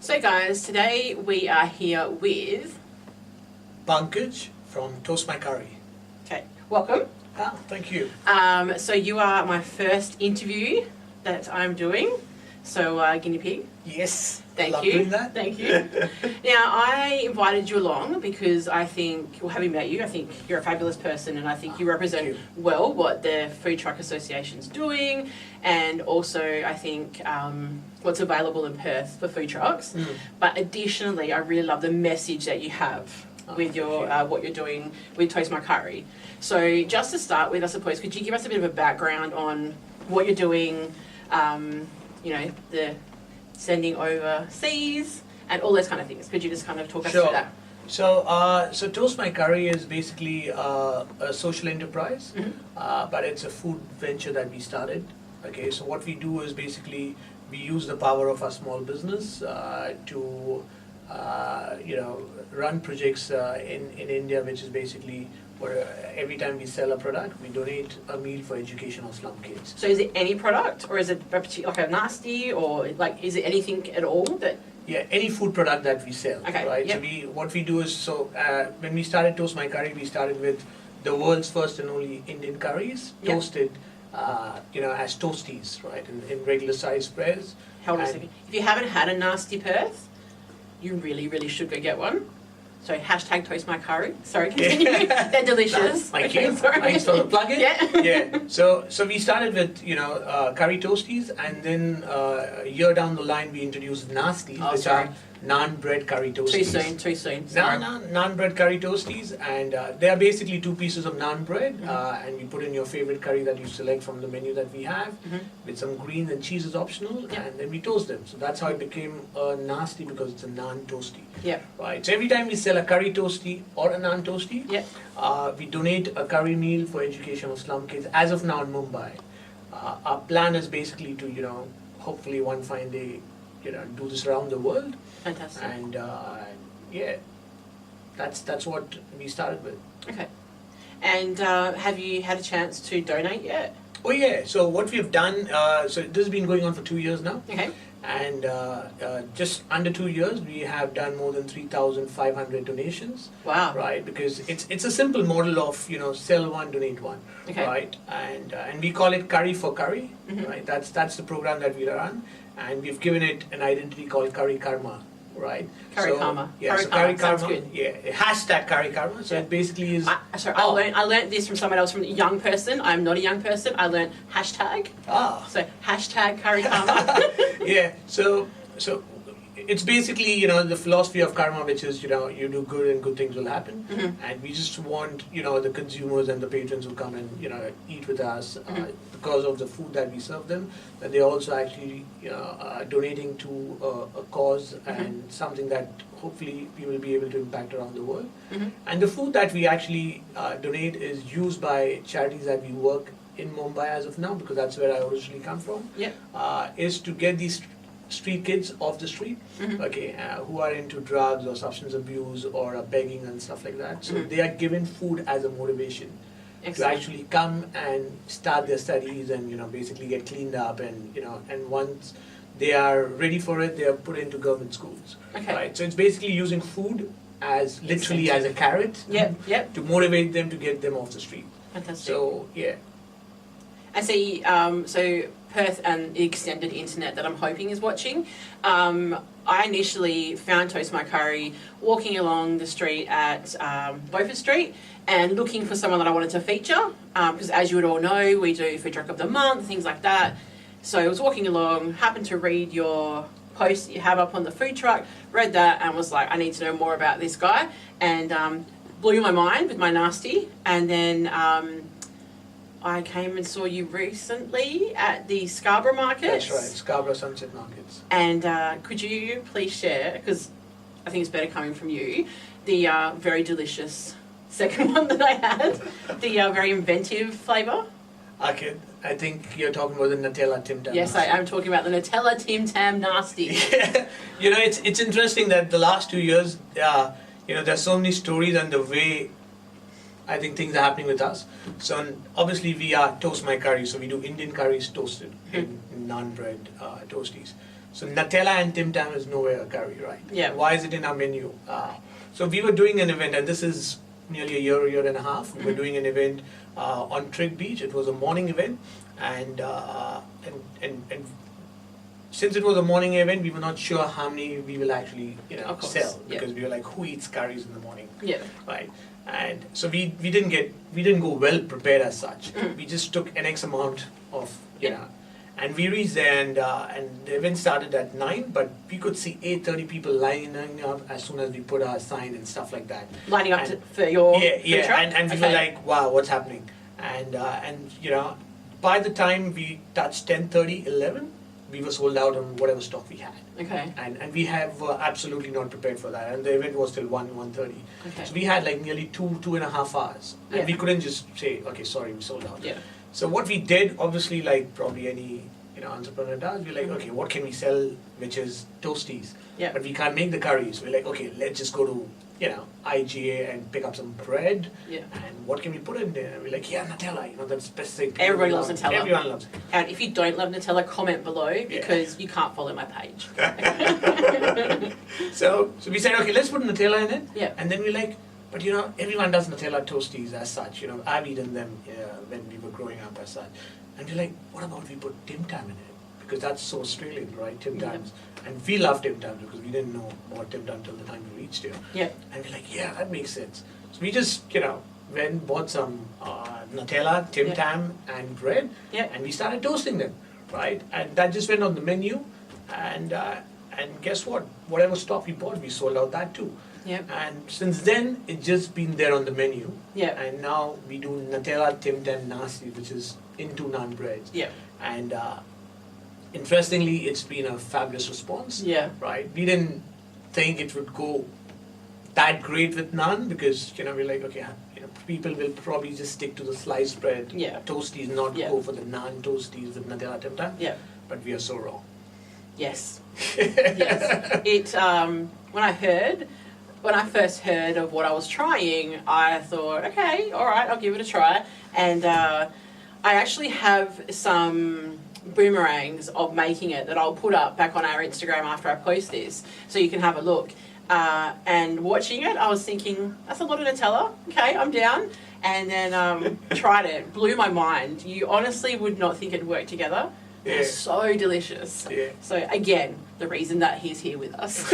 So guys, today we are here with Pankaj from Toast My Curry. Okay, welcome. Thank you. So you are my first interview that I'm doing. So guinea pig. Yes. Thank love you. Doing that. Thank you. Now I invited you along because I think, well, having met you, I think you're a fabulous person, and I think you represent well what the Food Truck Association's doing, and also I think what's available in Perth for food trucks. But additionally, I really love the message that you have with your what you're doing with Toast My Curry. So just to start with, I suppose, could you give us a bit of a background on what you're doing? You know, the sending overseas and all those kind of things. Could you just kind of talk us through that? So Toast My Curry is basically a social enterprise, but it's a food venture that we started. Okay, so what we do is basically we use the power of our small business to run projects in India, which is basically where every time we sell a product, we donate a meal for education of slum kids. So is it any product, or is it like a Naasties, or like is it anything at all that? Yeah, any food product that we sell, okay, right? Yep. So what we do is, when we started Toast My Curry, we started with the world's first and only Indian curries, toasted, as toasties, right, in regular size spreads. Hold on a second. If you haven't had a Naasties Perth, you really, really should go get one. So hashtag Toast My Curry. Sorry, continue. They're delicious. Thank you. Thanks for the plug-in. Yeah. So we started with curry toasties, and then a year down the line we introduced Naasties, which are Naan Bread Curry Toasties. Too soon. Naan Bread Curry Toasties, and they are basically two pieces of naan bread, and you put in your favorite curry that you select from the menu that we have, with some greens, and cheese is optional, and then we toast them. So that's how it became a Naasties, because it's a naan toasty. Yeah. Right. So every time we sell a curry toasty or a naan toasty, we donate a curry meal for education of slum kids. As of now in Mumbai, our plan is basically to hopefully one fine day do this around the world. Fantastic. And that's what we started with. Okay. And have you had a chance to donate yet? Oh yeah. So what we have done, so this has been going on for 2 years now. Okay. And just under 2 years, we have done more than 3,500 donations. Wow! Right, because it's a simple model of sell one, donate one. Okay. Right, and we call it Curry for Curry. Right, that's the program that we run, and we've given it an identity called Curry Karma. Right. Curry Karma. Yeah. Curry Karma. Sounds good. Yeah. Hashtag Curry Karma. So it basically is. I learned this from someone else, from a young person. I'm not a young person. I learned hashtag. So hashtag Curry Karma. Yeah. So it's basically the philosophy of karma, which is you do good and good things will happen, and we just want the consumers and the patrons who come and eat with us because of the food that we serve them, that they're also actually donating to a cause and something that hopefully we will be able to impact around the world. And the food that we actually donate is used by charities that we work in Mumbai as of now, because that's where I originally come from. Is to get these street kids off the street, who are into drugs or substance abuse or begging and stuff like that. So they are given food as a motivation to actually come and start their studies and basically get cleaned up, and and once they are ready for it, they are put into government schools. Right. So it's basically using food as literally as a carrot to motivate them to get them off the street. Fantastic. So yeah. I see. So Perth and the extended internet that I'm hoping is watching. I initially found Toast My Curry walking along the street at Beaufort Street and looking for someone that I wanted to feature, because as you would all know, we do Food Truck of the Month, things like that. So I was walking along, happened to read your post that you have up on the food truck, read that and was like, I need to know more about this guy, and blew my mind with my Naasties. And then I came and saw you recently at the Scarborough Market. That's right, Scarborough Sunset Markets. And could you please share, because I think it's better coming from you, the very delicious second one that I had, the very inventive flavour? Okay, I think you're talking about the Nutella Tim Tam. Yes, I am talking about the Nutella Tim Tam Naasties. Yeah, it's interesting that the last 2 years, there's so many stories, and the way I think things are happening with us. So obviously we are Toast My Curry, so we do Indian curries toasted in Naan Bread Toasties. So Nutella and Tim Tam is nowhere a curry, right? Yeah. Why is it in our menu? So we were doing an event, and this is nearly a year and a half. We were doing an event on Trig Beach. It was a morning event, and since it was a morning event, we were not sure how many we will actually sell, because we were like, who eats curries in the morning? Yeah. Right. And so we didn't go well prepared as such. We just took an X amount of and we reached there, and the event started at 9, but we could see 8:30 people lining up as soon as we put our sign and stuff like that. Lining up for your food truck? And we were like, wow, what's happening? And by the time we touched 10:30, 11, we were sold out on whatever stock we had. Okay. And we have absolutely not prepared for that. And the event was till 1:30. Okay. So we had like nearly 2.5 hours. And we couldn't just say, okay, sorry, we sold out. Yeah. So what we did, obviously, like probably any entrepreneur does, we're like, okay, what can we sell which is toasties? Yeah. But we can't make the curries. We're like, okay, let's just go to IGA and pick up some bread. Yeah. And what can we put in there? We're like, yeah, Nutella. That's the best thing. Everybody loves Nutella. Everyone loves it. And if you don't love Nutella, comment below, because you can't follow my page. So we said, okay, let's put Nutella in it. Yeah. And then we're like, but everyone does Nutella toasties as such. I've eaten them when we were growing up as such. And we're like, what about we put Tim Tam in it? Because that's so Australian, right? Tim Tams. And we love Tim Tams because we didn't know about Tim Tam till the time we reached here. Yeah. And we're like, yeah, that makes sense. So we just, went, bought some Nutella, Tim Tam, and bread. Yeah. And we started toasting them, right? And that just went on the menu. And guess what? Whatever stock we bought, we sold out that too. Yep. And since then, it's just been there on the menu. Yeah. And now we do Nutella, Tim Tam, Naasties, which is into naan breads. Yeah. And interestingly, it's been a fabulous response. Yeah. Right? We didn't think it would go that great with naan because, we're like, okay, people will probably just stick to the sliced bread toasties, not go for the naan toasties with Nutella, Tim Tam. Yeah. But we are so wrong. Yes. Yes. It when I first heard of what I was trying, I thought, okay, all right, I'll give it a try. And I actually have some boomerangs of making it that I'll put up back on our Instagram after I post this, so you can have a look. And watching it, I was thinking, that's a lot of Nutella. Okay, I'm down. And then tried it, blew my mind. You honestly would not think it'd work together. Yeah. It's so delicious. Yeah. So again, the reason that he's here with us.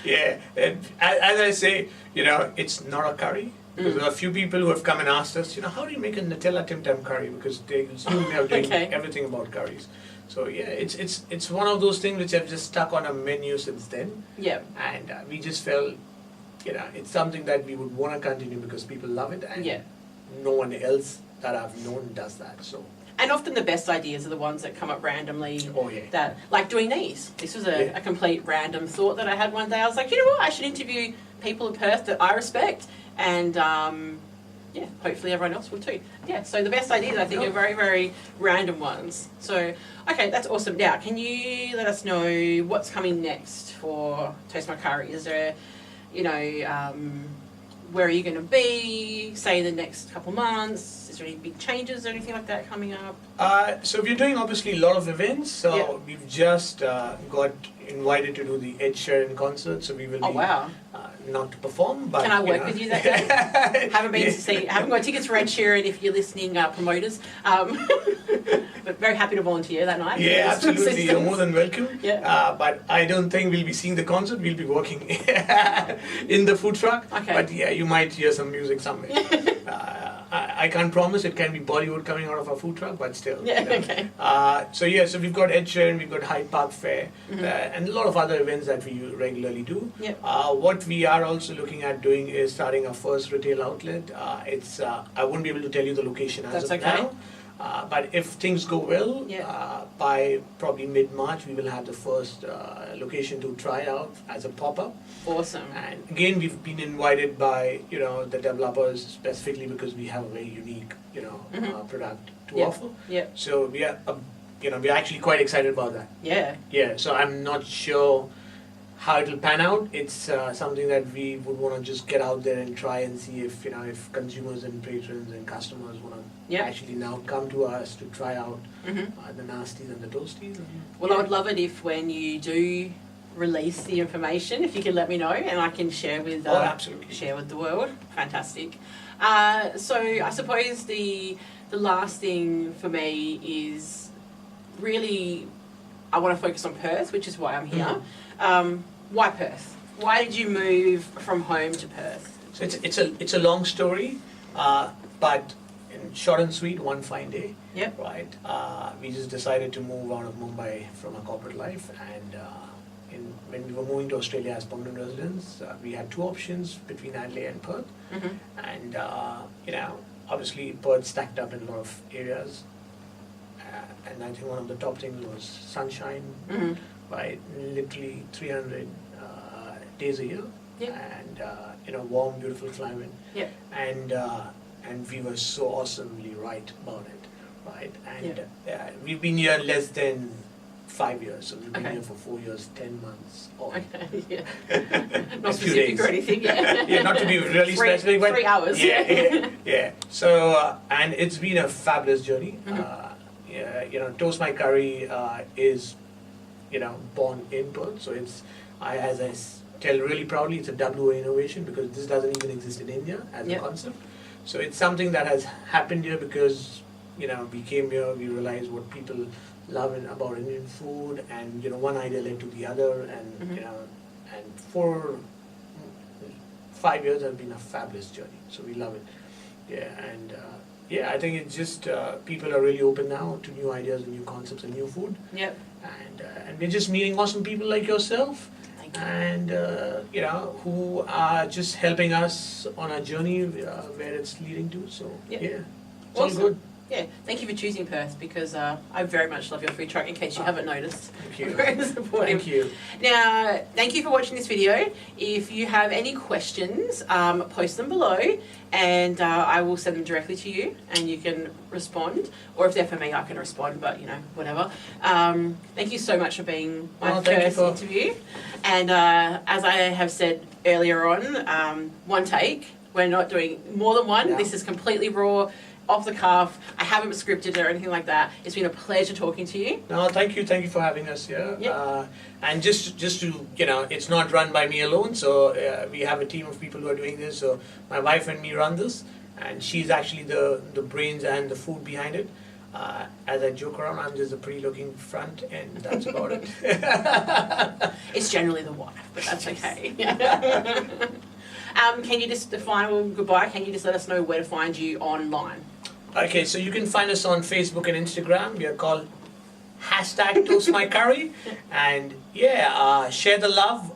Yeah, and as I say, it's not a curry. Because there are a few people who have come and asked us, how do you make a Nutella Tim Tam curry? Because they assume we are doing everything about curries. So yeah, it's one of those things which have just stuck on a menu since then. Yeah. And we just felt, it's something that we would want to continue because people love it, and no one else that I've known does that. So. And often the best ideas are the ones that come up randomly. Oh, yeah. That, like doing these. This was a complete random thought that I had one day. I was like, you know what? I should interview people in Perth that I respect. And, hopefully everyone else will too. Yeah, so the best ideas, I think, are very, very random ones. So, okay, that's awesome. Now, can you let us know what's coming next for Toast My Curry? Is there, where are you going to be, say, in the next couple months? Is there any big changes or anything like that coming up? So we're doing obviously a lot of events. So we've just got invited to do the Ed Sheeran concert. So we will be not to perform, but can I work with you that day? Haven't got tickets for Ed Sheeran if you're listening, promoters. But very happy to volunteer that night. Yeah, absolutely. You're more than welcome. Yeah. But I don't think we'll be seeing the concert. We'll be working in the food truck. Okay. But yeah, you might hear some music somewhere. I can't promise it can be Bollywood coming out of our food truck, but still. Yeah, okay. So we've got Ed Sheeran, we've got Hyde Park Fair, and a lot of other events that we regularly do. Yep. What we are also looking at doing is starting our first retail outlet. I won't be able to tell you the location as of now. But if things go well, by probably mid-March, we will have the first location to try out as a pop-up. Awesome. And again, we've been invited by the developers specifically because we have a very unique product to offer. Yeah. So we're actually quite excited about that. Yeah. Yeah. So I'm not sure how it'll pan out. It's something that we would want to just get out there and try and see if if consumers and patrons and customers want to actually now come to us to try out the Naasties and the Toasties. Well, I would love it if when you do release the information, if you could let me know and I can share with absolutely. Share with the world. Fantastic. So I suppose the last thing for me is really I want to focus on Perth, which is why I'm here. Why Perth? Why did you move from home to Perth? So it's a long story, but in short and sweet, one fine day. Yep. Right. We just decided to move out of Mumbai from our corporate life, and when we were moving to Australia as permanent residents, we had two options between Adelaide and Perth, and obviously Perth stacked up in a lot of areas, and I think one of the top things was sunshine, right? Literally 300 days a year, and warm, beautiful climate, and we were so awesomely right about it, right? And we've been here less than 5 years, so we've been here for 4 years, 10 months. Not specific or anything, not to be really specific, but 3 hours. So, and it's been a fabulous journey. Toast My Curry is, born in Perth, so it's, as I tell really proudly, it's a WA innovation because this doesn't even exist in India as a concept. So it's something that has happened here because, we came here, we realized what people love about Indian food, and one idea led to the other, and and for 5 years has been a fabulous journey. So we love it, and I think it's just people are really open now to new ideas, and new concepts, and new food. Yep. And we're just meeting awesome people like yourself, and who are just helping us on our journey where it's leading to. So it's all good. Yeah, thank you for choosing Perth because I very much love your food truck, in case you haven't noticed. Thank you. I'm very supportive. Thank you. Now, thank you for watching this video. If you have any questions, post them below and I will send them directly to you and you can respond. Or if they're for me, I can respond, but whatever. Thank you so much for being my first interview. And as I have said earlier on, one take. We're not doing more than one. No. This is completely raw, off the cuff. I haven't scripted or anything like that. It's been a pleasure talking to you. No, thank you for having us here. Yep. And just to it's not run by me alone. So we have a team of people who are doing this. So my wife and me run this, and she's actually the brains and the food behind it. As I joke around, I'm just a pretty looking front, and that's about it. It's generally the wife, but that's okay. Can you just, the final goodbye, can you just let us know where to find you online? Okay, so you can find us on Facebook and Instagram. We are called #ToastMyCurry. And share the love,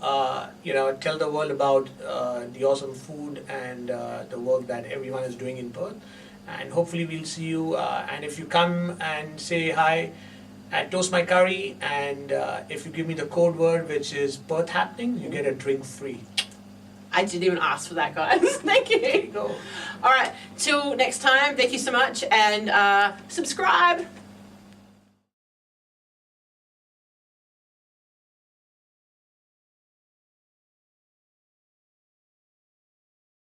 tell the world about the awesome food and the work that everyone is doing in Perth. And hopefully we'll see you, and if you come and say hi at Toast My Curry, and if you give me the code word, which is Perth Happening, you get a drink free. I didn't even ask for that, guys. Thank you. There you go. All right, till next time, thank you so much, and subscribe.